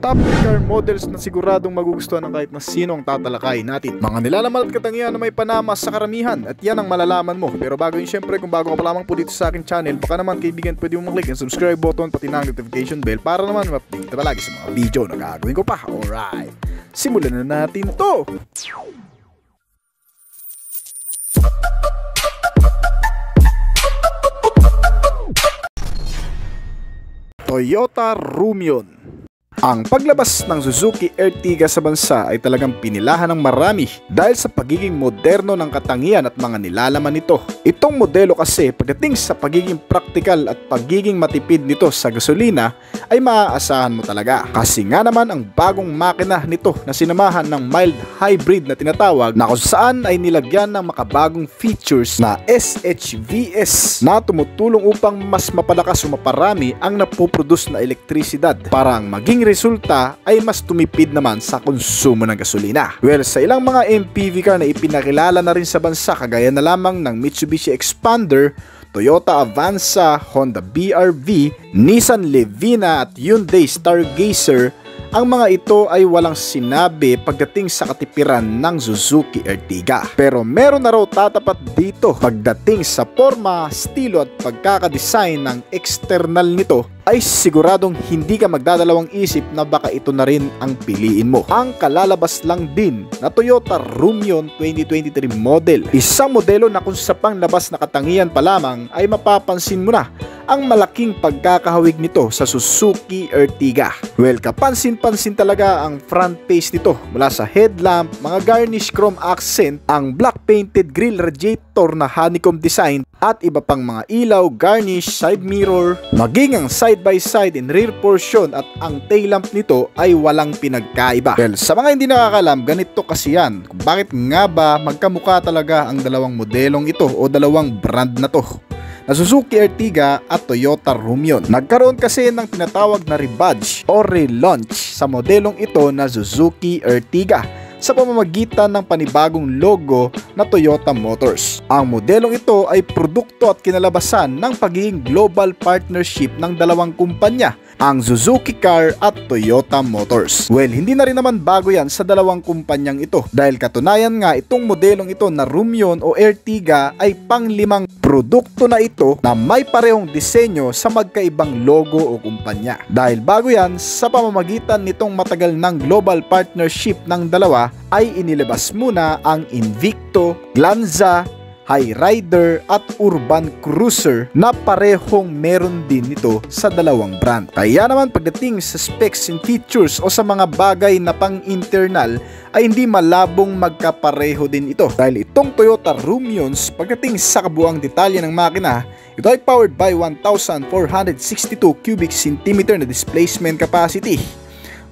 Top 3 car models na siguradong magugustuhan ng kahit na sino ang tatalakay natin. Mga nilalaman at katangian na may panama sa karamihan at yan ang malalaman mo. Pero bago yun, syempre kung bago ka pa lamang po dito sa aking channel, baka naman kaibigan pwede mo mag-click ang subscribe button pati na ang notification bell para naman ma-update ka palagi sa mga video na gagawin ko pa. Alright, simulan na natin to! Toyota Rumion. Ang paglabas ng Suzuki Ertiga sa bansa ay talagang pinilahan ng marami dahil sa pagiging moderno ng katangian at mga nilalaman nito. Itong modelo kasi pagdating sa pagiging praktikal at pagiging matipid nito sa gasolina ay maaasahan mo talaga. Kasi nga naman ang bagong makina nito na sinamahan ng mild hybrid na tinatawag na kung saan ay nilagyan ng makabagong features na SHVS na tumutulong upang mas mapalakas o maparami ang napoproduce na elektrisidad para ang maging resulta ay mas tumipid naman sa konsumo ng gasolina. Well, sa ilang mga MPV car na ipinakilala na rin sa bansa kagaya na lamang ng Mitsubishi Expander, Toyota Avanza, Honda BR-V, Nissan Levina at Hyundai Stargazer, ang mga ito ay walang sinabi pagdating sa katipiran ng Suzuki Ertiga. Pero meron na raw tatapat dito pagdating sa forma, estilo at pagkakadesign ng external nito ay siguradong hindi ka magdadalawang isip na baka ito na rin ang piliin mo. Ang kalalabas lang din na Toyota Rumion 2023 model. Isang modelo na kung sa panglabas na katangian pa lamang ay mapapansin mo na ang malaking pagkakahawig nito sa Suzuki Ertiga. Well, kapansin-pansin talaga ang front face nito mula sa headlamp, mga garnish chrome accent, ang black painted grille radiator na honeycomb design at iba pang mga ilaw, garnish, side mirror, maging ang side-by-side and rear portion at ang tail lamp nito ay walang pinagkaiba. Well, sa mga hindi nakakalam, ganito kasi yan. Kung bakit nga ba magkamukha talaga ang dalawang modelong ito o dalawang brand na to na Suzuki Ertiga at Toyota Rumion. Nagkaroon kasi ng tinatawag na rebadge o relaunch sa modelong ito na Suzuki Ertiga sa pamamagitan ng panibagong logo na Toyota Motors. Ang modelong ito ay produkto at kinalabasan ng pagiging global partnership ng dalawang kumpanya, ang Suzuki Car at Toyota Motors. Well, hindi na rin naman bago yan sa dalawang kumpanyang ito dahil katunayan nga itong modelong ito na Rumion o Ertiga ay pang-limang produkto na ito na may parehong disenyo sa magkaibang logo o kumpanya. Dahil bago yan, sa pamamagitan nitong matagal ng global partnership ng dalawa ay inilabas muna ang Invicto, Glanza, Highrider at Urban Cruiser na parehong meron din nito sa dalawang brand. Kaya naman pagdating sa specs and features o sa mga bagay na pang-internal ay hindi malabong magkapareho din ito. Dahil itong Toyota Rumions pagdating sa kabuang detalye ng makina, ito ay powered by 1,462 cubic centimeter na displacement capacity,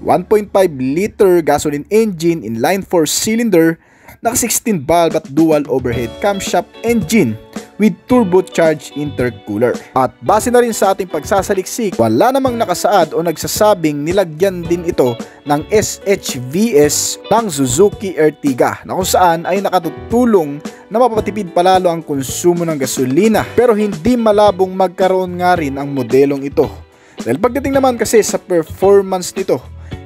1.5 liter gasoline engine inline 4-cylinder, naka 16 valve at dual overhead camshaft engine with turbocharged intercooler. At base na rin sa ating pagsasaliksik, wala namang nakasaad o nagsasabing nilagyan din ito ng SHVS ng Suzuki Ertiga na kung saan ay nakatutulong na mapapatipid palalo ang konsumo ng gasolina. Pero hindi malabong magkaroon nga rin ang modelong ito. Dahil pagdating naman kasi sa performance nito,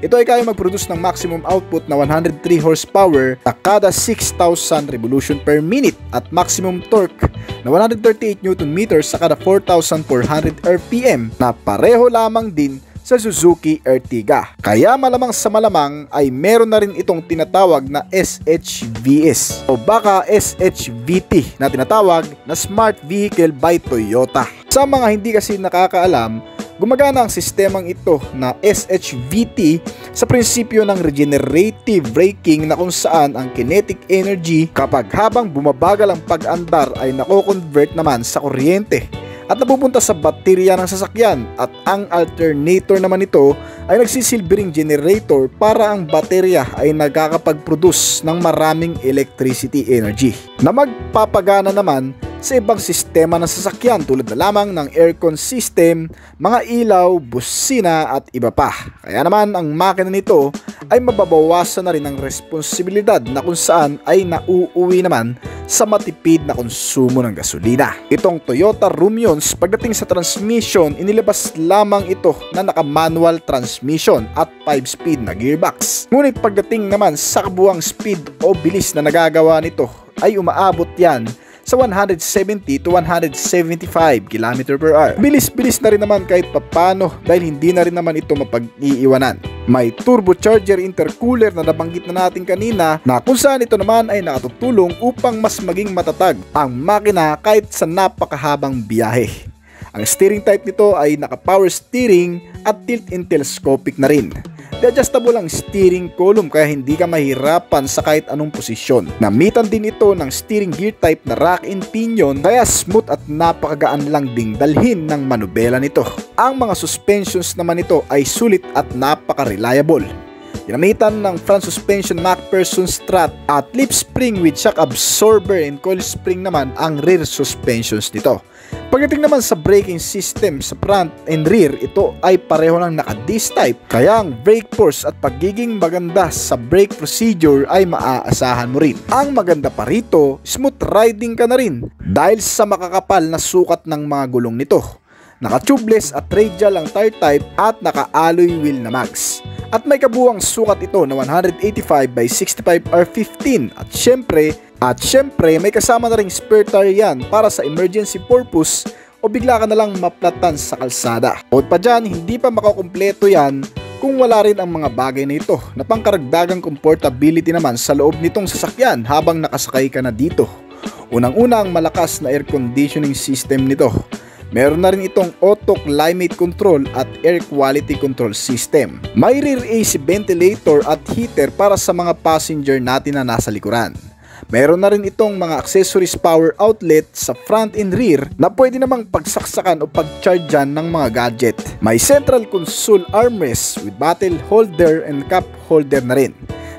ito ay kaya mag-produce ng maximum output na 103 horsepower na kada 6,000 revolution per minute at maximum torque na 138 Nm sa kada 4,400 RPM na pareho lamang din sa Suzuki Ertiga. Kaya malamang sa malamang ay meron na rin itong tinatawag na SHVS o baka SHVT na tinatawag na Smart Vehicle by Toyota. Sa mga hindi kasi nakakaalam, gumagana ang sistemang ito na SHVT sa prinsipyo ng regenerative braking na kung saan ang kinetic energy kapag habang bumabagal ang pag-andar ay nako-convert naman sa kuryente at napupunta sa baterya ng sasakyan at ang alternator naman nito ay nagsisilbing generator para ang baterya ay nagkakapag-produce ng maraming electricity energy na magpapagana naman sa ibang sistema ng sasakyan tulad na lamang ng aircon system, mga ilaw, busina at iba pa. Kaya naman ang makina nito ay mababawasan na rin ang responsibilidad na kung saan ay nauuwi naman sa matipid na konsumo ng gasolina. Itong Toyota Rumions, pagdating sa transmission, inilabas lamang ito na naka-manual transmission at 5-speed na gearbox. Ngunit pagdating naman sa kabuang speed o bilis na nagagawa nito ay umaabot yan sa 170 to 175 km/h. Bilis-bilis na rin naman kahit papano dahil hindi na rin naman ito mapag-iiwanan. May turbocharger intercooler na nabanggit na natin kanina na kung saan ito naman ay nakatutulong upang mas maging matatag ang makina kahit sa napakahabang biyahe. Ang steering type nito ay naka-power steering at tilt and telescopic na rin. Adjustable ang steering column kaya hindi ka mahirapan sa kahit anong posisyon. Namitan din ito ng steering gear type na rack and pinion kaya smooth at napakagaan lang ding dalhin ng manubela nito. Ang mga suspensions naman nito ay sulit at napaka-reliable. Ginamitan ng front suspension MacPherson strut at lip spring with shock absorber and coil spring naman ang rear suspensions nito. Pagdating naman sa braking system sa front and rear, ito ay pareho ng naka-disc type kaya ang brake force at pagiging maganda sa brake procedure ay maaasahan mo rin. Ang maganda pa rito, smooth riding ka na rin dahil sa makakapal na sukat ng mga gulong nito. Naka-tubeless at radial ang tire type at naka-alloy wheel na mags. At may kabuuang sukat ito na 185 by 65 R15 at syempre may kasama na ring spare tire yan para sa emergency purpose o bigla ka na lang maplatan sa kalsada. O pa dyan, hindi pa makakumpleto yan kung wala rin ang mga bagay na ito na pangkaragdagang comfortability naman sa loob nitong sasakyan habang nakasakay ka na dito. Unang-una ang malakas na air conditioning system nito. Meron na rin itong auto climate control at air quality control system. May rear AC ventilator at heater para sa mga passenger natin na nasa likuran. Meron na rin itong mga accessories power outlet sa front and rear na pwede namang pagsaksakan o pag-charge dyan ng mga gadget. May central console armrest with bottle holder and cup holder na rin.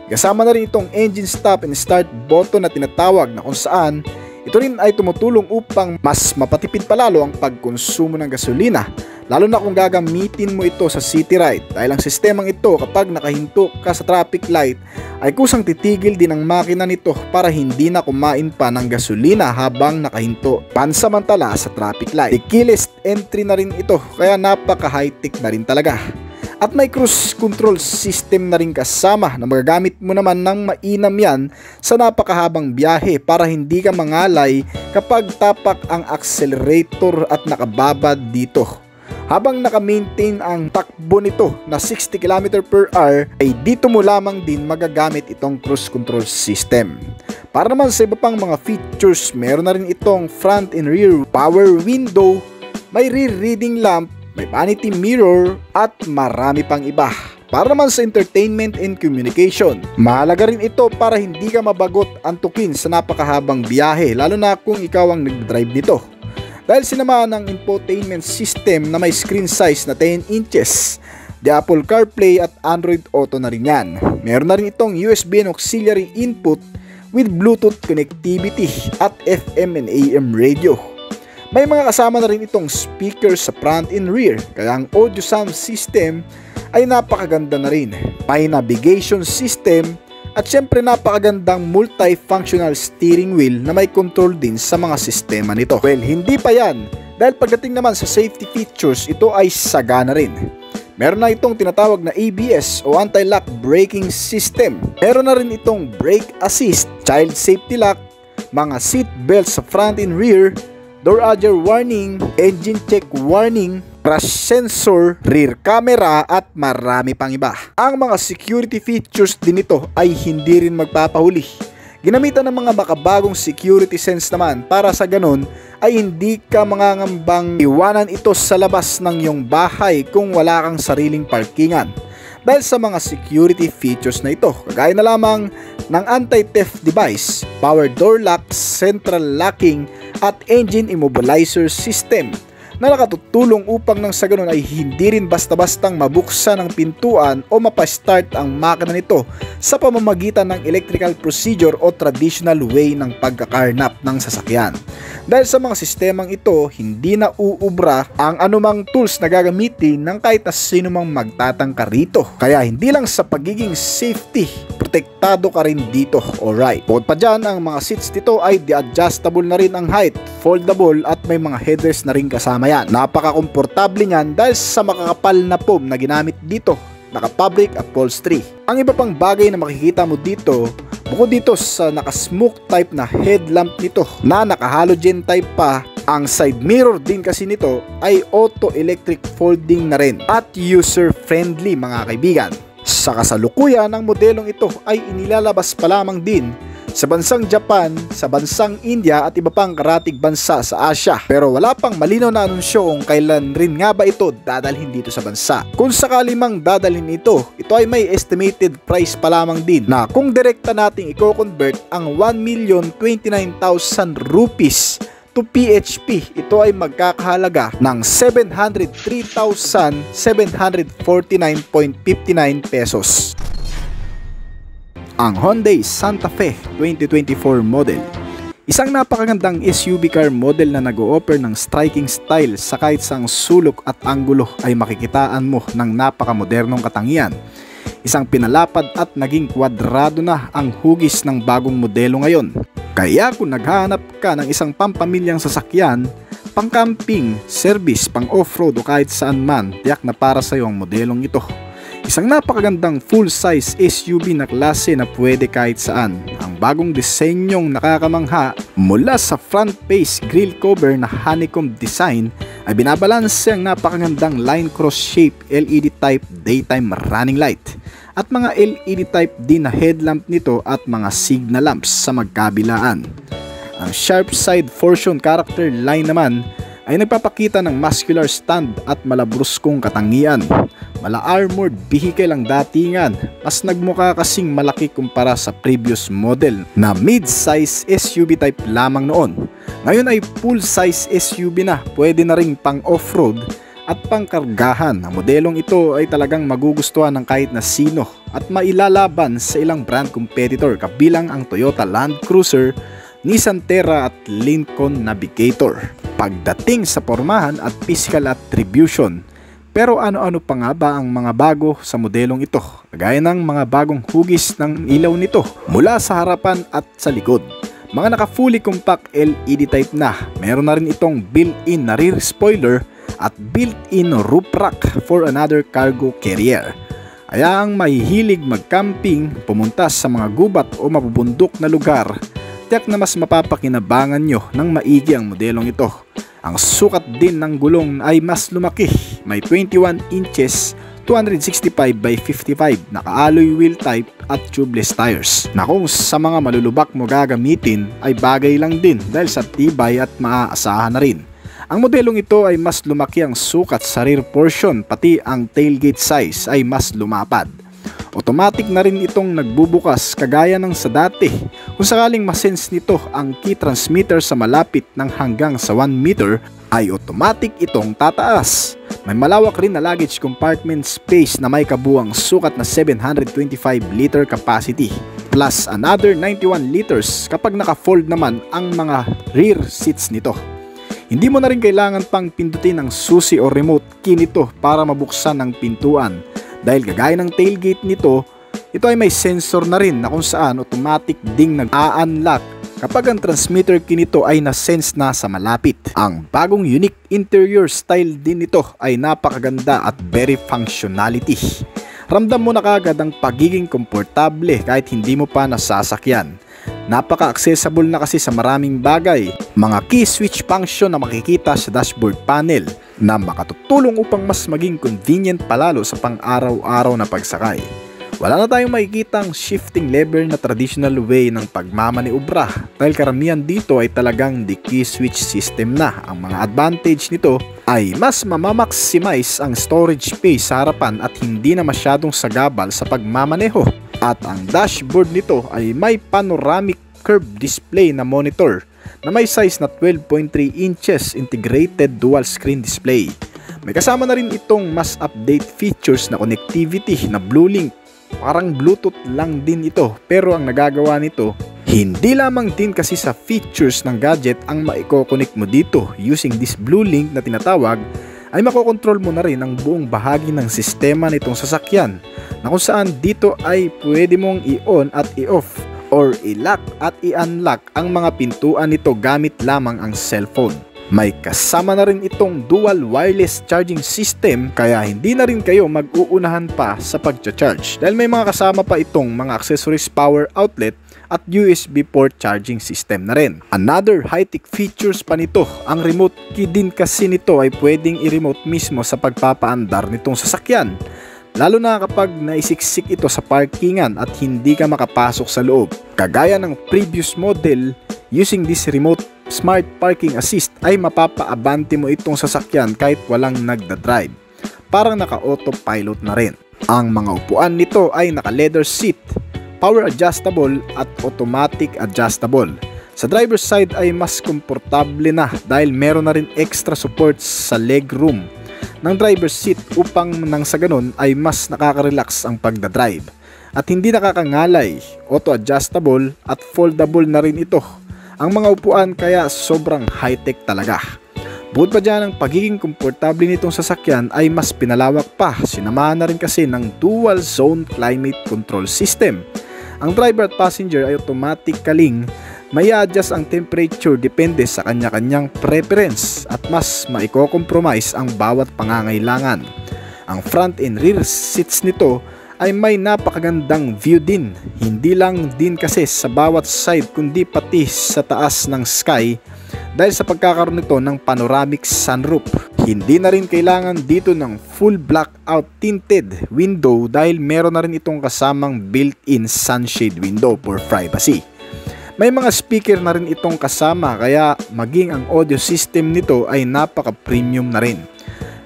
Kasama na rin itong engine stop and start button na tinatawag na kung saan ito rin ay tumutulong upang mas mapatipid palalo ang pagkonsumo ng gasolina, lalo na kung gagamitin mo ito sa city ride dahil ang sistemang ito kapag nakahinto ka sa traffic light ay kusang titigil din ang makina nito para hindi na kumain pa ng gasolina habang nakahinto pansamantala sa traffic light. Keyless entry na rin ito kaya napaka high-tech na rin talaga. At may cruise control system na rin kasama na magagamit mo naman ng mainam yan sa napakahabang biyahe para hindi ka mangalay kapag tapak ang accelerator at nakababad dito. Habang naka-maintain ang takbo nito na 60 km/h ay dito mo lamang din magagamit itong cruise control system. Para naman sa iba pang mga features, meron na rin itong front and rear power window, may rear reading lamp, may vanity mirror at marami pang iba. Para naman sa entertainment and communication, mahalaga rin ito para hindi ka mabagot antukin sa napakahabang biyahe lalo na kung ikaw ang nag-drive nito. Dahil sinamaan ng infotainment system na may screen size na 10 inches, the Apple CarPlay at Android Auto na rin yan. Meron na rin itong USB and auxiliary input with Bluetooth connectivity at FM and AM radio. May mga kasama na rin itong speaker sa front and rear, kaya ang audio sound system ay napakaganda na rin. May navigation system at syempre napakagandang multifunctional steering wheel na may control din sa mga sistema nito. Well, hindi pa yan, dahil pagdating naman sa safety features, ito ay sagana rin. Meron na itong tinatawag na ABS o anti-lock braking system. Meron na rin itong brake assist, child safety lock, mga seat belts sa front and rear, door ajar warning, engine check warning, crash sensor, rear camera at marami pang iba. Ang mga security features din nito ay hindi rin magpapahuli. Ginamitan ng mga makabagong security sense naman para sa ganun ay hindi ka mangangambang iwanan ito sa labas ng iyong bahay kung wala kang sariling parkingan. Dahil sa mga security features na ito, kagaya na lamang ng anti-theft device, power door lock, central locking at engine immobilizer system na nakatutulong upang nang sa ganun ay hindi rin basta-bastang mabuksan ang pintuan o mapastart ang makina nito sa pamamagitan ng electrical procedure o traditional way ng pagkakarnap ng sasakyan. Dahil sa mga sistemang ito, hindi na uubra ang anumang tools na gagamitin ng kahit na sino mang magtatangka rito. Kaya hindi lang sa pagiging safety, protektado ka rin dito. Alright. Bukod pa dyan, ang mga seats dito ay adjustable na rin ang height, foldable at may mga headrest na rin kasama yan. Napaka-komportable niyan dahil sa makakapal na foam na ginamit dito. Naka-fabric upholstery. Ang iba pang bagay na makikita mo dito, bukod dito sa naka-smoke type na headlamp nito na naka-halogen type pa, ang side mirror din kasi nito ay auto electric folding na rin at user friendly mga kaibigan. Sa kasalukuyan, ang modelong ito ay inilalabas pa lamang din sa bansang Japan, sa bansang India at iba pang karatig bansa sa Asia. Pero wala pang malinaw na anunsyo kung kailan rin nga ba ito dadalhin dito sa bansa. Kung sakali mang dadalhin ito ay may estimated price pa lamang din na kung direkta nating i-convert ang 1,029,000 rupees to PHP, ito ay magkakahalaga ng 703,749.59 pesos. Ang Hyundai Santa Fe 2024 model. Isang napakagandang SUV car model na nag-o-offer ng striking style sa kahit saang sulok at anggulo ay makikitaan mo ng napakamodernong katangian. Isang pinalapad at naging kwadrado na ang hugis ng bagong modelo ngayon. Kaya kung naghahanap ka ng isang pampamilyang sasakyan, pang-camping, service, pang-off-road o kahit saan man, tiyak na para sa iyo ang modelong ito. Isang napakagandang full-size SUV na klase na pwede kahit saan. Ang bagong disenyong nakakamangha mula sa front face grille cover na honeycomb design ay binabalanse ang napakagandang line cross shape LED type daytime running light at mga LED type din na headlamp nito at mga signal lamps sa magkabilaan. Ang sharp side torsion character line naman ay nagpapakita ng muscular stand at malabruskong katangian. Mala-armored vehicle ang datingan, mas nagmukha kasing malaki kumpara sa previous model na mid-size SUV type lamang noon. Ngayon ay full-size SUV na, pwede na ring pang off-road at pangkargahan. Ang modelong ito ay talagang magugustuhan ng kahit na sino at mailalaban sa ilang brand competitor kabilang ang Toyota Land Cruiser, Nissan Terra at Lincoln Navigator pagdating sa pormahan at physical attribution. Pero ano-ano pa nga ba ang mga bago sa modelong ito? Gaya ng mga bagong hugis ng ilaw nito mula sa harapan at sa likod. Mga naka-fully compact LED type na. Meron na rin itong built-in na rear spoiler at built-in roof rack for another cargo carrier. Kaya ang mahihilig mag-camping, pumunta sa mga gubat o mabubundok na lugar, tiyak na mas mapapakinabangan nyo ng maigi ang modelong ito. Ang sukat din ng gulong ay mas lumaki, may 21 inches, 265 by 55, naka-alloy wheel type at tubeless tires na kung sa mga malulubak mo gagamitin ay bagay lang din dahil sa tibay at maaasahan na rin. Ang modelong ito ay mas lumaki ang sukat sa rear portion, pati ang tailgate size ay mas lumapad. Automatic na rin itong nagbubukas kagaya ng sa dati. Kung sakaling masense nito ang key transmitter sa malapit ng hanggang sa 1 meter, ay automatic itong tataas. May malawak rin na luggage compartment space na may kabuang sukat na 725 liter capacity plus another 91 liters kapag naka-fold naman ang mga rear seats nito. Hindi mo na rin kailangan pang pindutin ang susi o remote key nito para mabuksan ang pintuan. Dahil gagaya ng tailgate nito, ito ay may sensor na rin na kung saan automatic ding nag-a-unlock kapag ang transmitter key nito ay na-sense na sa malapit. Ang bagong unique interior style din nito ay napakaganda at very functionality. Ramdam mo na kagad ang pagiging komportable kahit hindi mo pa nasasakyan. Napaka-accessible na kasi sa maraming bagay. Mga key switch function na makikita sa dashboard panel na makatutulong upang mas maging convenient palalo sa pang-araw-araw na pagsakay. Wala na tayong makikitang shifting lever na traditional way ng pagmamaniobra dahil karamihan dito ay talagang the key switch system na. Ang mga advantage nito ay mas mamamaximize ang storage space sa harapan at hindi na masyadong sagabal sa pagmamaneho. At ang dashboard nito ay may panoramic curved display na monitor na may size na 12.3 inches integrated dual screen display. May kasama na rin itong mas update features na connectivity na BlueLink. Parang Bluetooth lang din ito pero ang nagagawa nito, hindi lamang din kasi sa features ng gadget ang maiko-connect mo dito using this BlueLink na tinatawag, ay makokontrol mo na rin ang buong bahagi ng sistema nitong sasakyan na kung saan dito ay pwede mong i-on at i-off or i-lock at i-unlock ang mga pintuan nito gamit lamang ang cellphone. May kasama na rin itong dual wireless charging system kaya hindi na rin kayo mag-uunahan pa sa pag-charge dahil may mga kasama pa itong mga accessories power outlet at USB port charging system na rin. Another high-tech features pa nito, ang remote key din kasi nito ay pwedeng i-remote mismo sa pagpapaandar nitong sasakyan. Lalo na kapag naisiksik ito sa parkingan at hindi ka makapasok sa loob. Kagaya ng previous model, using this remote smart parking assist ay mapapaabante mo itong sasakyan kahit walang nagdadrive. Parang naka-autopilot na rin. Ang mga upuan nito ay naka-leather seat, power adjustable at automatic adjustable. Sa driver's side ay mas komportable na dahil meron na rin extra support sa leg room ng driver's seat upang nang sa ganun ay mas nakaka-relax ang pagdadrive. At hindi nakakangalay, auto-adjustable at foldable na rin ito ang mga upuan kaya sobrang high-tech talaga. Bukod pa dyan, ang pagiging komportable nitong sasakyan ay mas pinalawak pa. Sinamahan na rin kasi ng dual zone climate control system. Ang driver at passenger ay automatically may adjust ang temperature depende sa kanya-kanyang preference at mas maiko-compromise ang bawat pangangailangan. Ang front and rear seats nito ay may napakagandang view din. Hindi lang din kasi sa bawat side kundi pati sa taas ng sky dahil sa pagkakaroon nito ng panoramic sunroof. Hindi na rin kailangan dito ng full blackout tinted window dahil meron na rin itong kasamang built-in sunshade window for privacy. May mga speaker na rin itong kasama kaya maging ang audio system nito ay napaka-premium na rin.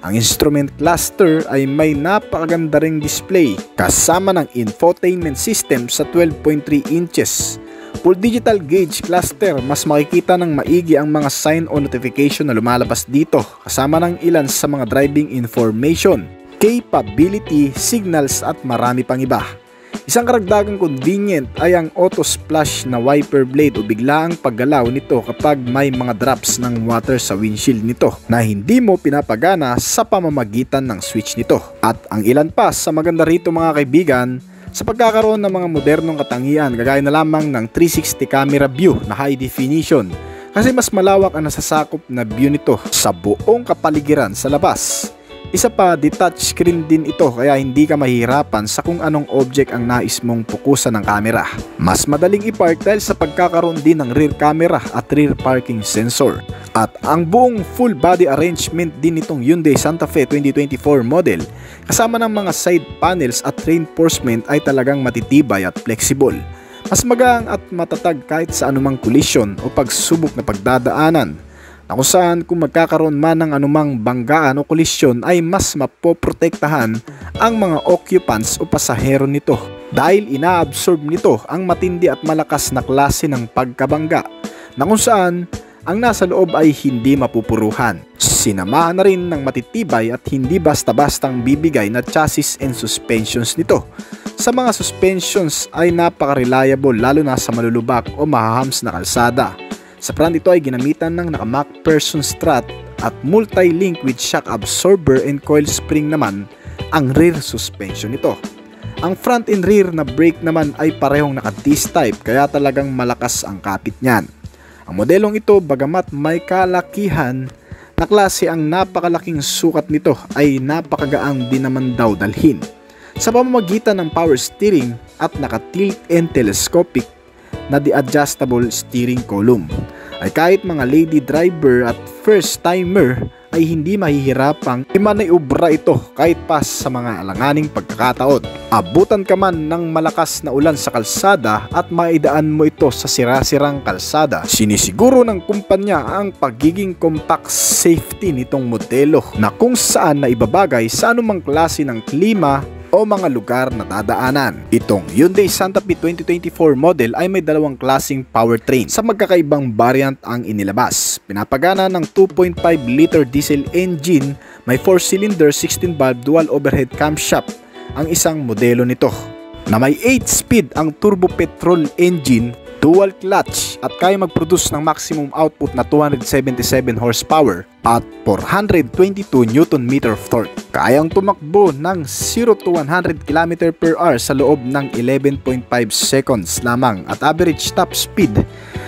Ang instrument cluster ay may napakaganda ring display kasama ng infotainment system sa 12.3 inches. Full digital gauge cluster, mas makikita ng maigi ang mga sign o notification na lumalabas dito kasama ng ilan sa mga driving information, capability, signals at marami pang iba. Isang karagdagang convenient ay ang auto splash na wiper blade o biglaang paggalaw nito kapag may mga drops ng water sa windshield nito na hindi mo pinapagana sa pamamagitan ng switch nito. At ang ilan pa sa maganda rito mga kaibigan, sa pagkakaroon ng mga modernong katangian kagaya na lamang ng 360 camera view na high definition kasi mas malawak ang nasasakop na view nito sa buong kapaligiran sa labas. Isa pa, detached screen din ito kaya hindi ka mahihirapan sa kung anong object ang nais mong pukusan ng camera. Mas madaling i-park dahil sa pagkakaroon din ng rear camera at rear parking sensor. At ang buong full body arrangement din nitong Hyundai Santa Fe 2024 model kasama ng mga side panels at reinforcement ay talagang matitibay at flexible. Mas magaan at matatag kahit sa anumang collision o pagsubok na pagdadaanan. Na kung saan kung magkakaroon man ng anumang banggaan o kolisyon ay mas mapoprotektahan ang mga occupants o pasahero nito dahil inaabsorb nito ang matindi at malakas na klase ng pagkabangga na kung saan ang nasa loob ay hindi mapupuruhan. Sinamahan na rin ng matitibay at hindi basta-bastang bibigay na chassis and suspensions nito. Sa mga suspensions ay napaka-reliable lalo na sa malulubak o mahahams na kalsada. Sa front ito ay ginamitan ng naka-MacPherson strut at multi-link with shock absorber and coil spring naman ang rear suspension nito. Ang front and rear na brake naman ay parehong naka-disc type kaya talagang malakas ang kapit niyan. Ang modelong ito bagamat may kalakihan na klase ang napakalaking sukat nito ay napakagaang din naman daw dalhin. Sa pamamagitan ng power steering at naka-tilt and telescopic na the-adjustable steering column ay kahit mga lady driver at first timer ay hindi mahihirapang imaniobra ito kahit pa sa mga alanganing pagkakataon. Abutan ka man ng malakas na ulan sa kalsada at maidaan mo ito sa sira-sirang kalsada. Sinisiguro ng kumpanya ang pagiging compact safety nitong modelo na kung saan na ibabagay sa anumang klase ng klima o mga lugar na dadaanan. Itong Hyundai Santa Fe 2024 model ay may dalawang klaseng powertrain. Sa magkakaibang variant ang inilabas. Pinapagana ng 2.5 liter diesel engine, may 4-cylinder 16-valve dual overhead camshaft ang isang modelo nito. Na may 8-speed ang turbo petrol engine dual clutch at kaya mag-produce ng maximum output na 277 horsepower at 422 Nm of torque. Kayang tumakbo ng 0 to 100 km/h sa loob ng 11.5 seconds lamang at average top speed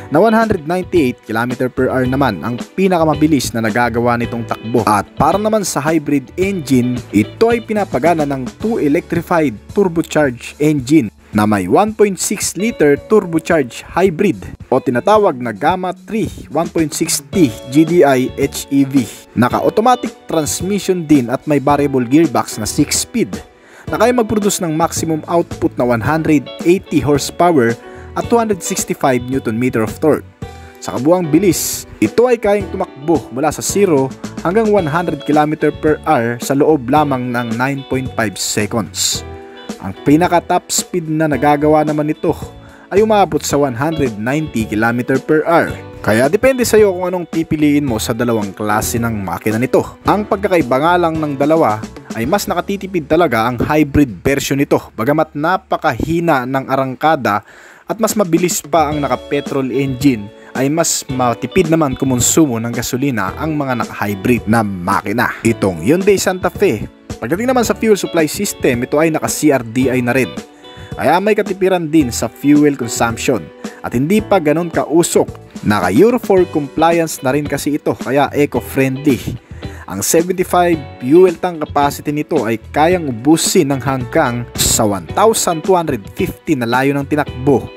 na 198 km/h naman ang pinakamabilis na nagagawa nitong takbo. At para naman sa hybrid engine, ito ay pinapagana ng 2 electrified turbocharged engine na may 1.6 liter turbocharged hybrid o tinatawag na Gamma 3 1.6T GDI HEV. Naka-automatic transmission din at may variable gearbox na 6-speed na kaya mag-produce ng maximum output na 180 horsepower at 265 Nm of torque. Sa kabuang bilis, ito ay kayang tumakbo mula sa 0 hanggang 100 km/h sa loob lamang ng 9.5 seconds. Ang pinaka-top speed na nagagawa naman nito ay umabot sa 190 km/h. Kaya depende sa iyo kung anong pipiliin mo sa dalawang klase ng makina nito. Ang pagkakaiba nga lang ng dalawa ay mas nakatitipid talaga ang hybrid version nito, bagamat napakahina ng arangkada at mas mabilis pa ang naka-petrol engine, ay mas matipid naman kumonsumo ng gasolina ang mga naka-hybrid na makina. Itong Hyundai Santa Fe, pagdating naman sa fuel supply system, ito ay naka-CRDI na rin. Kaya may katipiran din sa fuel consumption at hindi pa ganun kausok. Naka Euro 4 compliance na rin kasi ito, kaya eco-friendly. Ang 75 fuel tank capacity nito ay kayang ubusin ng hanggang sa 1,250 na layo ng tinakbo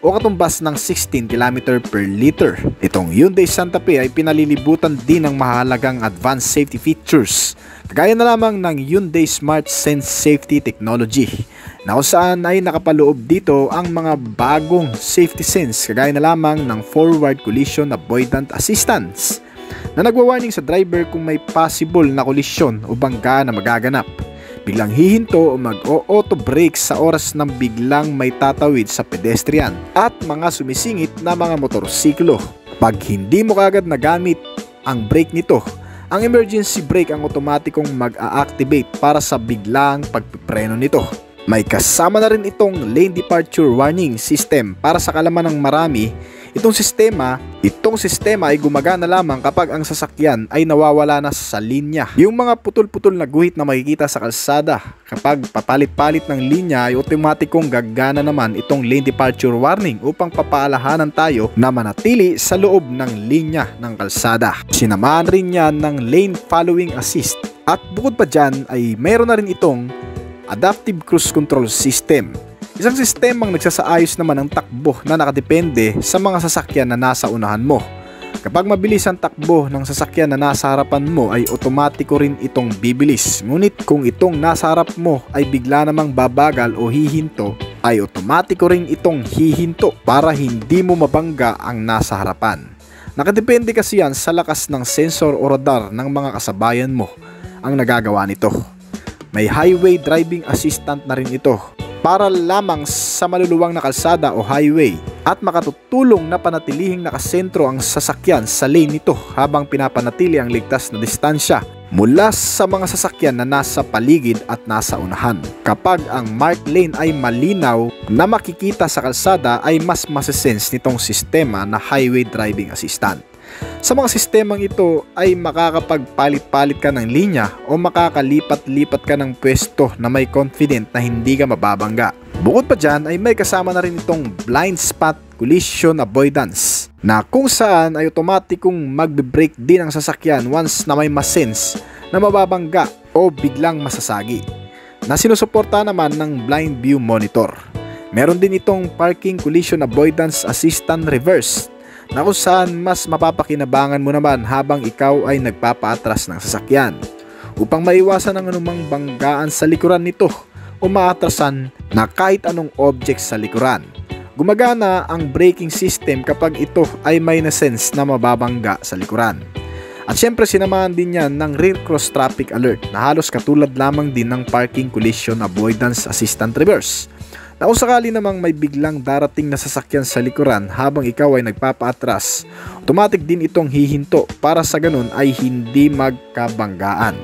o katumbas ng 16 km per liter. Itong Hyundai Santa Fe ay pinalilibutan din ng mahalagang advanced safety features, kagaya na lamang ng Hyundai Smart Sense Safety Technology, na kung saan ay nakapaloob dito ang mga bagong safety sense kagaya na lamang ng Forward Collision Avoidance Assistance na nagwa-warning sa driver kung may possible na kolisyon o bangga na magaganap, biglang hihinto o mag-auto brake sa oras ng biglang may tatawid sa pedestrian at mga sumisingit na mga motorsiklo. Pag hindi mo kagad nagamit ang brake nito, ang emergency brake ang otomatikong mag-a-activate para sa biglang pagpipreno nito. May kasama na rin itong lane departure warning system para sa kalaman ng marami. Itong sistema ay gumagana lamang kapag ang sasakyan ay nawawala na sa linya. Yung mga putol-putol na guhit na makikita sa kalsada, kapag papalit-palit ng linya ay otomatikong gagana naman itong lane departure warning upang papaalahanan tayo na manatili sa loob ng linya ng kalsada. Sinamahan rin yan ng lane following assist. At bukod pa dyan ay mayroon na rin itong adaptive cruise control system. Isang sistemang nagsasaayos naman ng takbo na nakadepende sa mga sasakyan na nasa unahan mo. Kapag mabilis ang takbo ng sasakyan na nasa harapan mo ay otomatiko rin itong bibilis. Ngunit kung itong nasa harap mo ay bigla namang babagal o hihinto, ay otomatiko rin itong hihinto para hindi mo mabangga ang nasa harapan. Nakadepende kasi yan sa lakas ng sensor o radar ng mga kasabayan mo ang nagagawa nito. May highway driving assistant na rin ito para lamang sa maluluwang na kalsada o highway at makatutulong na panatilihing nakasentro ang sasakyan sa lane nito habang pinapanatili ang ligtas na distansya mula sa mga sasakyan na nasa paligid at nasa unahan. Kapag ang marked lane ay malinaw na makikita sa kalsada ay mas masisense nitong sistema na highway driving assistant. Sa mga sistemang ito ay makakapagpalit-palit ka ng linya o makakalipat-lipat ka ng pwesto na may confident na hindi ka mababangga. Bukod pa dyan ay may kasama na rin itong blind spot collision avoidance na kung saan ay otomatikong magbe-brake din ang sasakyan once na may masense na mababangga o biglang masasagi, na sinusuporta naman ng blind view monitor. Meron din itong parking collision avoidance assistant reverse na kung saan mas mapapakinabangan mo naman habang ikaw ay nagpapaatras ng sasakyan upang maiwasan ang anumang banggaan sa likuran nito o maatrasan na kahit anong object sa likuran. Gumagana ang braking system kapag ito ay may nasense na mababangga sa likuran. At syempre sinamahan din yan ng rear cross traffic alert na halos katulad lamang din ng parking collision avoidance assistant reverse, na kung sakali namang may biglang darating na sasakyan sa likuran habang ikaw ay nagpapaatras, automatic din itong hihinto para sa ganun ay hindi magkabanggaan.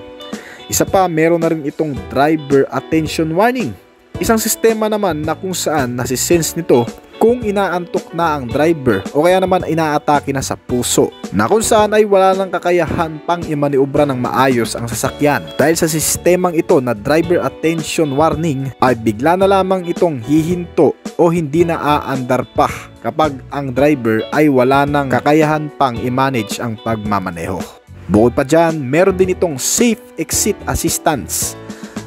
Isa pa, meron na rin itong driver attention warning. Isang sistema naman na kung saan nasisense nito kung inaantok na ang driver o kaya naman inaatake na sa puso, na kung saan ay wala nang kakayahan pang imaniobra ng maayos ang sasakyan. Dahil sa sistemang ito na driver attention warning ay bigla na lamang itong hihinto o hindi na aandar pa kapag ang driver ay wala nang kakayahan pang i-manage ang pagmamaneho. Bukod pa dyan, meron din itong safe exit assistance.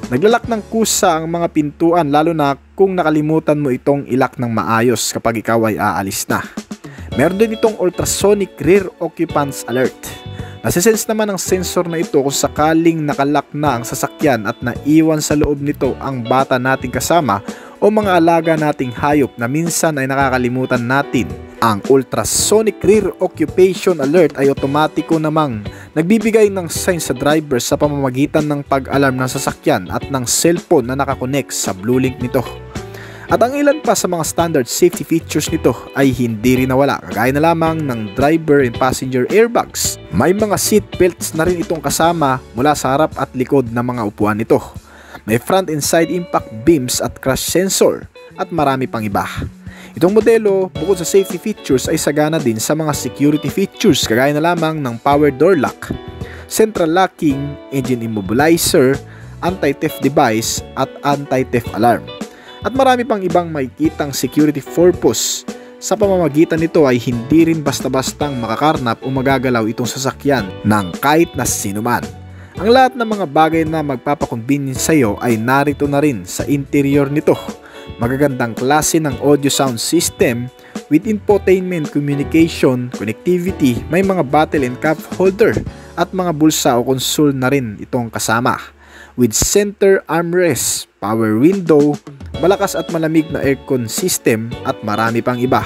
Naglalak ng kusa ang mga pintuan lalo na kung nakalimutan mo itong ilak ng maayos kapag ikaw ay aalis na. Meron din itong ultrasonic rear occupants alert. Nasisense naman ang sensor na ito kung sakaling nakalak na ang sasakyan at naiwan sa loob nito ang bata nating kasama o mga alaga nating hayop na minsan ay nakakalimutan natin. Ang ultrasonic rear occupation alert ay otomatiko namang nagbibigay ng sign sa driver sa pamamagitan ng pag-alarm ng sasakyan at ng cellphone na nakakonect sa Blue Link nito. At ang ilan pa sa mga standard safety features nito ay hindi rin nawala, kagaya na lamang ng driver and passenger airbags. May mga seat belts na rin itong kasama mula sa harap at likod ng mga upuan nito. May front and side impact beams at crash sensor at marami pang iba. Itong modelo, bukod sa safety features ay sagana din sa mga security features kagaya na lamang ng power door lock, central locking, engine immobilizer, anti-theft device at anti-theft alarm. At marami pang ibang makikitang security purpose. Sa pamamagitan nito ay hindi rin basta-bastang makakarnap o magagalaw itong sasakyan ng kahit na sinuman. Ang lahat ng mga bagay na magpapakonvenience sa iyo ay narito na rin sa interior nito. Magagandang klase ng audio sound system with infotainment, communication, connectivity, may mga bottle and cup holder at mga bulsa o console na rin itong kasama. With center armrest, power window, malakas at malamig na aircon system at marami pang iba.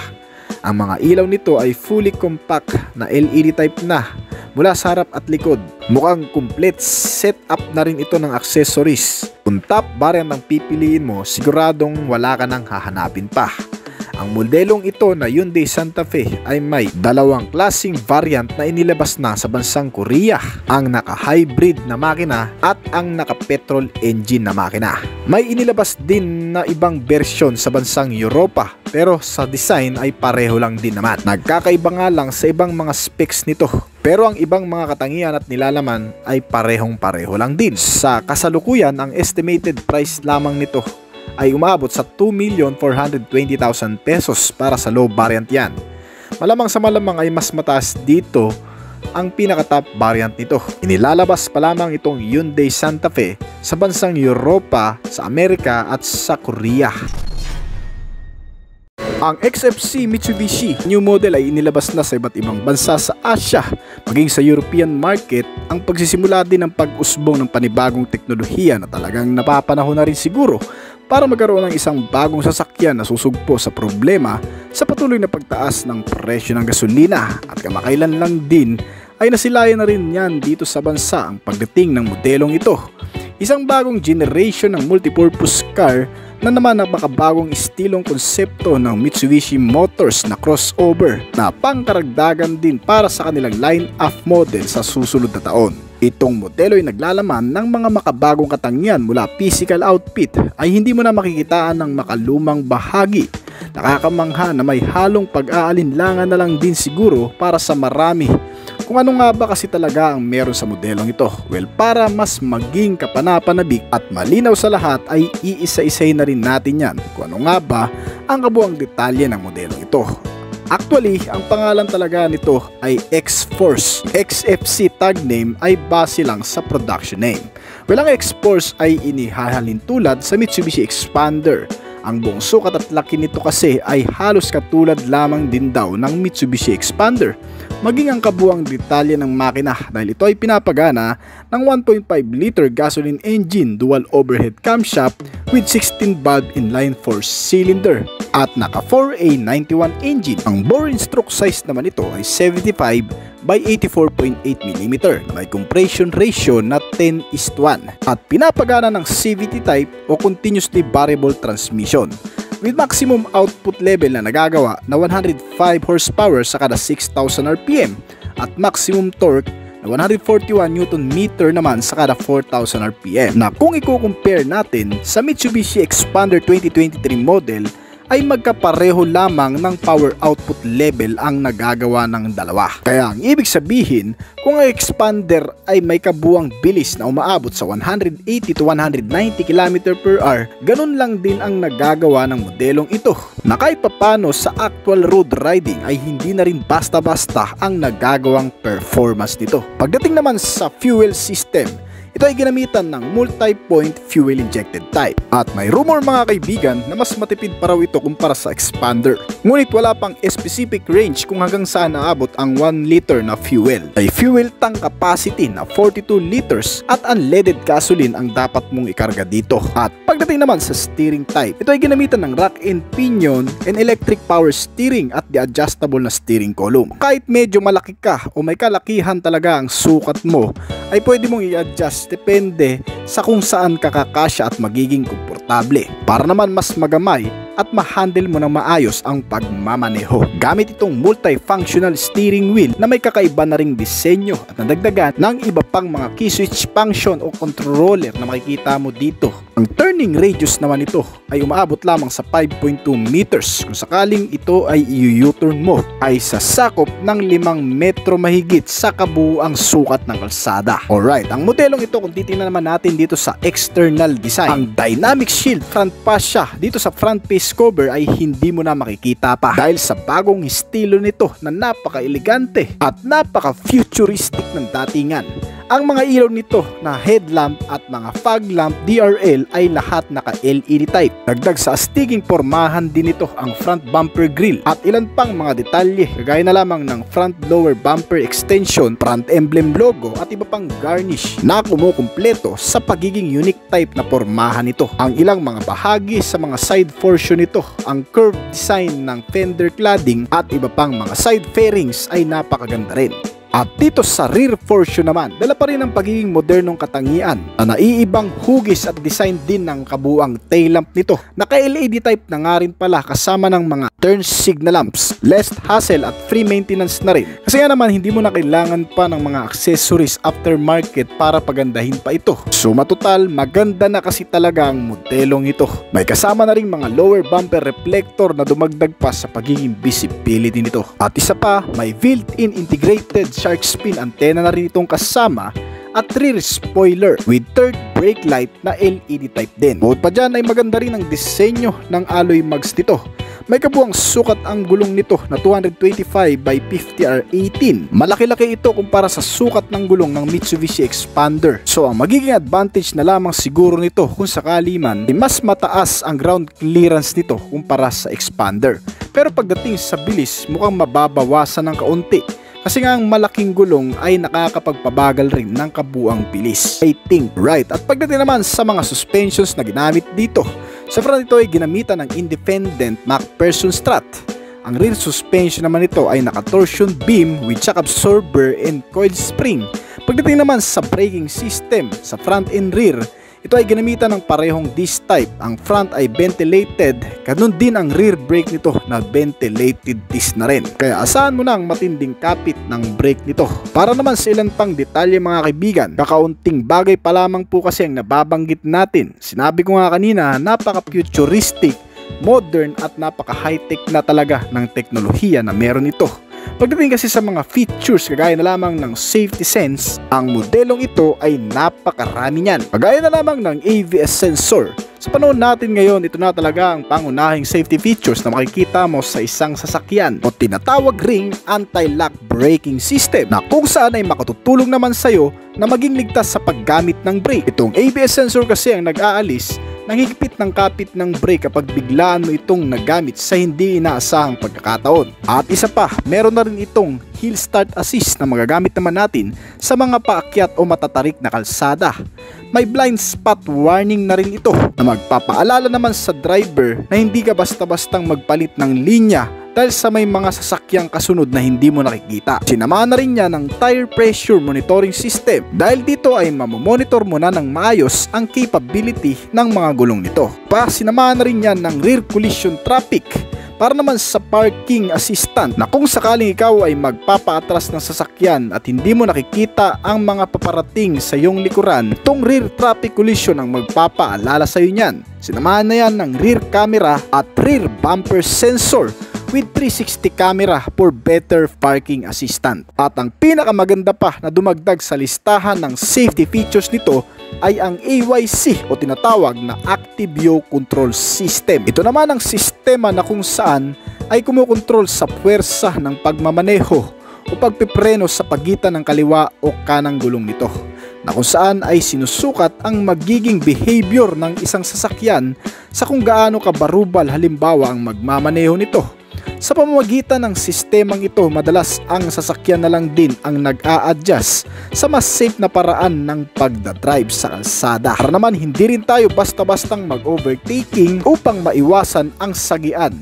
Ang mga ilaw nito ay fully compact na LED type na mula sa harap at likod. Mukhang complete setup na rin ito ng accessories. Kung top variant ang pipiliin mo, siguradong wala ka nang hahanapin pa. Ang modelong ito na Hyundai Santa Fe ay may dalawang klaseng variant na inilabas na sa bansang Korea, ang naka-hybrid na makina at ang naka-petrol engine na makina. May inilabas din na ibang bersyon sa bansang Europa pero sa design ay pareho lang din naman. Nagkakaiba nga lang sa ibang mga specs nito. Pero ang ibang mga katangian at nilalaman ay parehong-pareho lang din. Sa kasalukuyan, ang estimated price lamang nito ay umabot sa 2,420,000 pesos para sa low variant yan. Malamang sa malamang ay mas mataas dito ang pinaka-top variant nito. Inilalabas pa lamang itong Hyundai Santa Fe sa bansang Europa, sa Amerika at sa Korea. Ang XFC Mitsubishi new model ay inilabas na sa iba't ibang bansa sa Asia, maging sa European market. Ang pagsisimula din ng pag-usbong ng panibagong teknolohiya na talagang napapanahon na rin siguro para magkaroon ng isang bagong sasakyan na susugpo sa problema sa patuloy na pagtaas ng presyo ng gasolina. At kamakailan lang din ay nasilayan na rin yan dito sa bansa ang pagdating ng modelong ito. Isang bagong generation ng multipurpose car na naman ang makabagong estilong konsepto ng Mitsubishi Motors na crossover na pangkaragdagan din para sa kanilang line-up model sa susunod na taon. Itong modelo ay naglalaman ng mga makabagong katangian mula physical outfit ay hindi mo na makikitaan ng makalumang bahagi. Nakakamangha na may halong pag-aalinlangan na lang din siguro para sa marami. Kung ano nga ba kasi talaga ang meron sa modelong ito? Well, para mas maging kapanapanabik at malinaw sa lahat ay iisa-isay na rin natin yan kung ano nga ba ang kabuang detalye ng modelong ito. Actually, ang pangalan talaga nito ay X-Force. XFC tag name ay base lang sa production name. Well, ang X-Force ay inihahalin tulad sa Mitsubishi Expander. Ang buong sukat at laki nito kasi ay halos katulad lamang din daw ng Mitsubishi Expander, maging ang kabuang detalye ng makina dahil ito ay pinapagana ng 1.5 liter gasoline engine dual overhead camshaft with 16 valve inline 4 cylinder at naka 4A91 engine. Ang bore and stroke size naman ito ay 75 by 84.8mm na may compression ratio na 10:1 at pinapagana ng CVT type o continuously variable transmission with maximum output level na nagagawa na 105 horsepower sa kada 6,000 RPM at maximum torque na 141 Nm naman sa kada 4,000 RPM na kung i-compare natin sa Mitsubishi Expander 2023 model ay magkapareho lamang ng power output level ang nagagawa ng dalawa. Kaya ang ibig sabihin, kung ang expander ay may kabuuang bilis na umaabot sa 180 to 190 km/h, ganun lang din ang nagagawa ng modelong ito, na kahit papano sa actual road riding ay hindi na rin basta-basta ang nagagawang performance nito. Pagdating naman sa fuel system, ito ay ginamitan ng multi-point fuel injected type. At may rumor mga kaibigan na mas matipid pa raw ito kumpara sa expander. Ngunit wala pang specific range kung hanggang saan naabot ang 1 liter na fuel. May fuel tank capacity na 42 liters at unleaded gasoline ang dapat mong ikarga dito. At pagdating naman sa steering type, ito ay ginamitan ng rack and pinion and electric power steering at the adjustable na steering column. Kahit medyo malaki ka o may kalakihan talaga ang sukat mo, ay pwede mong i-adjust depende sa kung saan ka kakasya at magiging komportable, para naman mas magamay at ma-handle mo ng maayos ang pagmamaneho. Gamit itong multifunctional steering wheel na may kakaiba na ring disenyo at nadagdagan ng iba pang mga key switch function o controller na makikita mo dito. Ang turning radius naman ito ay umaabot lamang sa 5.2 meters kung sakaling ito ay i-U-turn mo, ay sasakop ng 5 metro mahigit sa kabuuang sukat ng kalsada. Alright, ang modelong ito kung titingnan naman natin dito sa external design, ang dynamic shield front fascia dito sa front face cover ay hindi mo na makikita pa dahil sa bagong estilo nito na napaka-elegante at napaka-futuristic ng datingan. Ang mga ilaw nito na headlamp at mga fog lamp DRL ay lahat naka-LED type. Dagdag sa astiging pormahan din ito ang front bumper grill at ilan pang mga detalye kagaya na lamang ng front lower bumper extension, front emblem logo at iba pang garnish na kumukumpleto sa pagiging unique type na pormahan nito. Ang ilang mga bahagi sa mga side portion nito, ang curved design ng fender cladding at iba pang mga side fairings ay napakaganda rin. At dito sa rear portion naman, dala pa rin ang pagiging modernong katangian na naiibang hugis at design din ng kabuang tail lamp nito. Naka-LED type na nga rin pala kasama ng mga turn signal lamps. Less hassle at free maintenance na rin. Kasi nga naman hindi mo na kailangan pa ng mga accessories aftermarket para pagandahin pa ito. So matotal, maganda na kasi talaga ang modelong ito. May kasama na rin mga lower bumper reflector na dumagdag pa sa pagiging visibility nito. At isa pa, may built-in integrated shark fin antenna na rin itong kasama at rear spoiler with third brake light na LED type din. Bukod pa dyan ay maganda rin ang disenyo ng alloy mags nito. May kabuang sukat ang gulong nito na 225 by 50R18. Malaki-laki ito kumpara sa sukat ng gulong ng Mitsubishi Expander. So ang magiging advantage na lamang siguro nito kung sakali man ay mas mataas ang ground clearance nito kumpara sa Expander. Pero pagdating sa bilis mukhang mababawasan ng kaunti. Kasi nga ang malaking gulong ay nakakapagpabagal rin ng kabuang bilis. I think right. At pagdating naman sa mga suspensions na ginamit dito, sa front ito ay ginamitan ng independent MacPherson strut. Ang rear suspension naman ito ay naka-torsion beam with shock absorber and coil spring. Pagdating naman sa braking system, sa front and rear, ito ay ginamitan ng parehong disc type. Ang front ay ventilated, ganun din ang rear brake nito na ventilated disc na rin. Kaya asahan mo na ang matinding kapit ng brake nito. Para naman sa ilan pang detalye mga kaibigan, kakaunting bagay pa lamang po kasi ang nababanggit natin. Sinabi ko nga kanina, napaka-futuristic, modern at napaka-high-tech na talaga ng teknolohiya na meron ito. Pagdating kasi sa mga features kagaya na lamang ng safety sense, ang modelong ito ay napakarami niyan. Kagaya na lamang ng ABS sensor. Sa panahon natin ngayon, ito na talaga ang pangunahing safety features na makikita mo sa isang sasakyan o tinatawag ring anti-lock braking system na kung saan ay makatutulong naman sa'yo na maging ligtas sa paggamit ng brake. Itong ABS sensor kasi ang nag-aalis ng higpit ng kapit ng brake kapag biglaan mo itong nagamit sa hindi inaasahang pagkakataon. At isa pa, meron na rin itong hill start assist na magagamit naman natin sa mga paakyat o matatarik na kalsada. May blind spot warning na rin ito na magpapaalala naman sa driver na hindi ka basta-bastang magpalit ng linya dahil sa may mga sasakyang kasunod na hindi mo nakikita. Sinamahan na rin niya ng tire pressure monitoring system dahil dito ay mamomonitor mo na ng maayos ang capability ng mga gulong nito. Sinamahan na rin niya ng rear collision traffic para naman sa parking assistant na kung sakaling ikaw ay magpapaatras ng sasakyan at hindi mo nakikita ang mga paparating sa iyong likuran, itong rear traffic collision ang magpapaalala sa iyo niyan. Sinamahan na yan ng rear camera at rear bumper sensor with 360 camera for better parking assistant. At ang pinakamaganda pa na dumagdag sa listahan ng safety features nito ay ang AYC o tinatawag na Active Yaw Control System. Ito naman ang sistema na kung saan ay kumukontrol sa puwersa ng pagmamaneho o pagpipreno sa pagitan ng kaliwa o kanang gulong nito, na kung saan ay sinusukat ang magiging behavior ng isang sasakyan sa kung gaano kabarubal halimbawa ang magmamaneho nito. Sa pamamagitan ng sistemang ito, madalas ang sasakyan na lang din ang nag-a-adjust sa mas safe na paraan ng pagdadrive sa kalsada. Para naman hindi rin tayo basta-bastang mag-overtaking upang maiwasan ang sagian.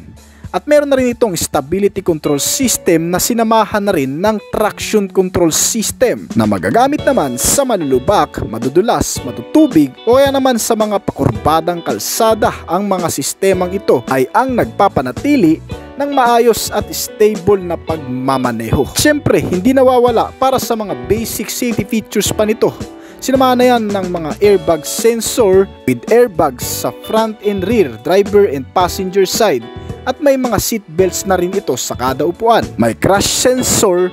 At meron na rin itong stability control system na sinamahan na rin ng traction control system na magagamit naman sa malulubak, madudulas, matutubig o kaya naman sa mga pakurbadang kalsada. Ang mga sistemang ito ay ang nagpapanatili ng maayos at stable na pagmamaneho. Siyempre, hindi nawawala para sa mga basic safety features pa nito. Sinamahan na yan ng mga airbag sensor with airbags sa front and rear, driver and passenger side. At may mga seatbelts na rin ito sa kada upuan. May crash sensor,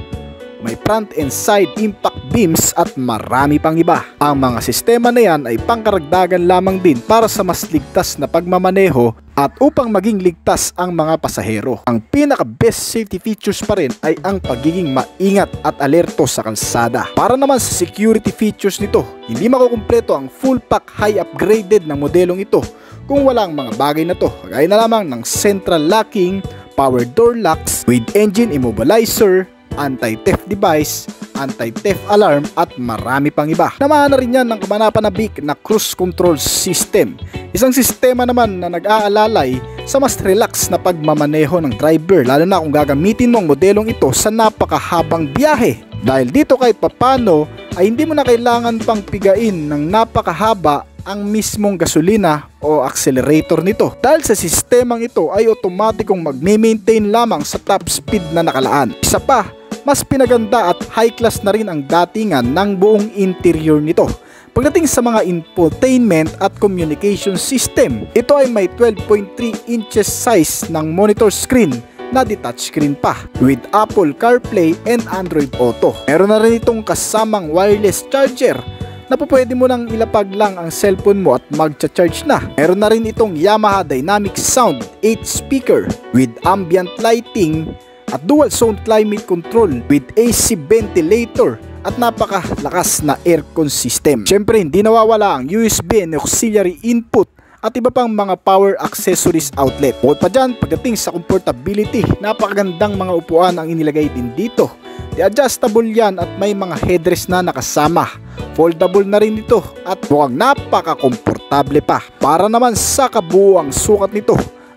may front and side impact beams at marami pang iba. Ang mga sistema na yan ay pangkaragdagan lamang din para sa mas ligtas na pagmamaneho at upang maging ligtas ang mga pasahero. Ang pinaka best safety features pa rin ay ang pagiging maingat at alerto sa kalsada. Para naman sa security features nito, hindi makukumpleto ang full pack high upgraded na modelong ito kung wala ang mga bagay na to, kagaya na lamang ng central locking, power door locks with engine immobilizer, anti-theft device, anti-theft alarm at marami pang iba. Namahan na rin yan ng kamanapanabik na cruise control system. Isang sistema naman na nag-aalalay sa mas relax na pagmamaneho ng driver, lalo na kung gagamitin mo ang modelong ito sa napakahabang biyahe. Dahil dito kahit papano ay hindi mo na kailangan pang pigain ng napakahaba ang mismong gasolina o accelerator nito, dahil sa sistemang ito ay otomatikong magme-maintain lamang sa top speed na nakalaan. Isa pa, mas pinaganda at high class na rin ang datingan ng buong interior nito. Pagdating sa mga infotainment at communication system, ito ay may 12.3 inches size ng monitor screen na detached screen pa with Apple CarPlay and Android Auto. Meron na rin itong kasamang wireless charger na pwede mo nang ilapag lang ang cellphone mo at magcha-charge na. Meron na rin itong Yamaha Dynamic Sound 8 speaker with ambient lighting at dual zone climate control with AC ventilator at napakalakas na aircon system. Siyempre, hindi nawawala ang USB and auxiliary input at iba pang mga power accessories outlet. Bukod pa dyan, pagdating sa comfortability, napakagandang mga upuan ang inilagay din dito. Adjustable yan at may mga headrest na nakasama. Foldable na rin ito at mukhang napaka-komportable pa. Para naman sa kabuuang sukat nito,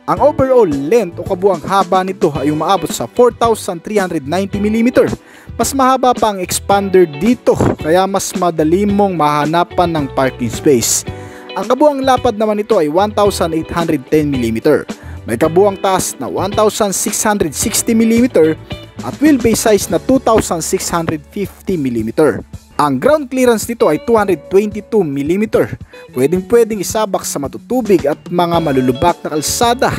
ang overall length o kabuuang haba nito ay umaabot sa 4,390mm. Mas mahaba pa ang expander dito, kaya mas madali mong mahanapan ng parking space. Ang kabuuang lapad naman nito ay 1,810mm. May kabuuang taas na 1,660mm at wheelbase size na 2,650mm. Ang ground clearance nito ay 222mm. Pwedeng isabak sa matutubig at mga malulubak na kalsada.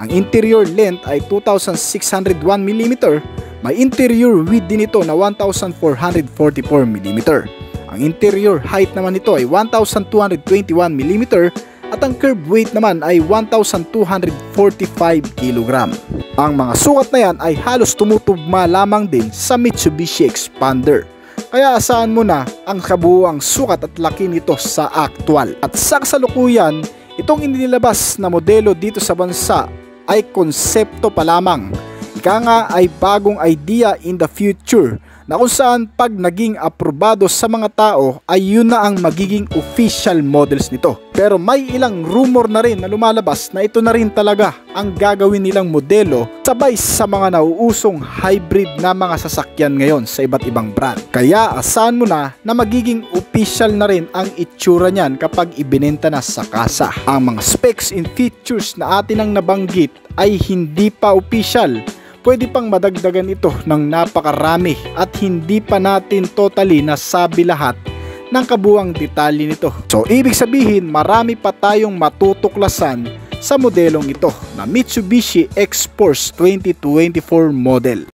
Ang interior length ay 2,601mm. May interior width din ito na 1,444mm. Ang interior height naman nito ay 1,221mm at ang curb weight naman ay 1,245kg. Ang mga sukat na yan ay halos tumutugma lamang din sa Mitsubishi Expander. Kaya asahan mo na ang kabuuang sukat at laki nito sa actual. At sa kasalukuyan, itong inilabas na modelo dito sa bansa ay konsepto pa lamang. Ika nga ay bagong idea in the future na kung saan pag naging aprobado sa mga tao ay yun na ang magiging official models nito. Pero may ilang rumor na rin na lumalabas na ito na rin talaga ang gagawin nilang modelo sabay sa mga nauusong hybrid na mga sasakyan ngayon sa iba't ibang brand. Kaya asahan mo na magiging official na rin ang itsura niyan kapag ibinenta na sa kasa. Ang mga specs and features na atin ang nabanggit ay hindi pa official. Pwede pang madagdagan ito ng napakarami at hindi pa natin totally nasabi lahat ng kabuuang detalye nito. So ibig sabihin marami pa tayong matutuklasan sa modelong ito na Mitsubishi X-Force 2024 model.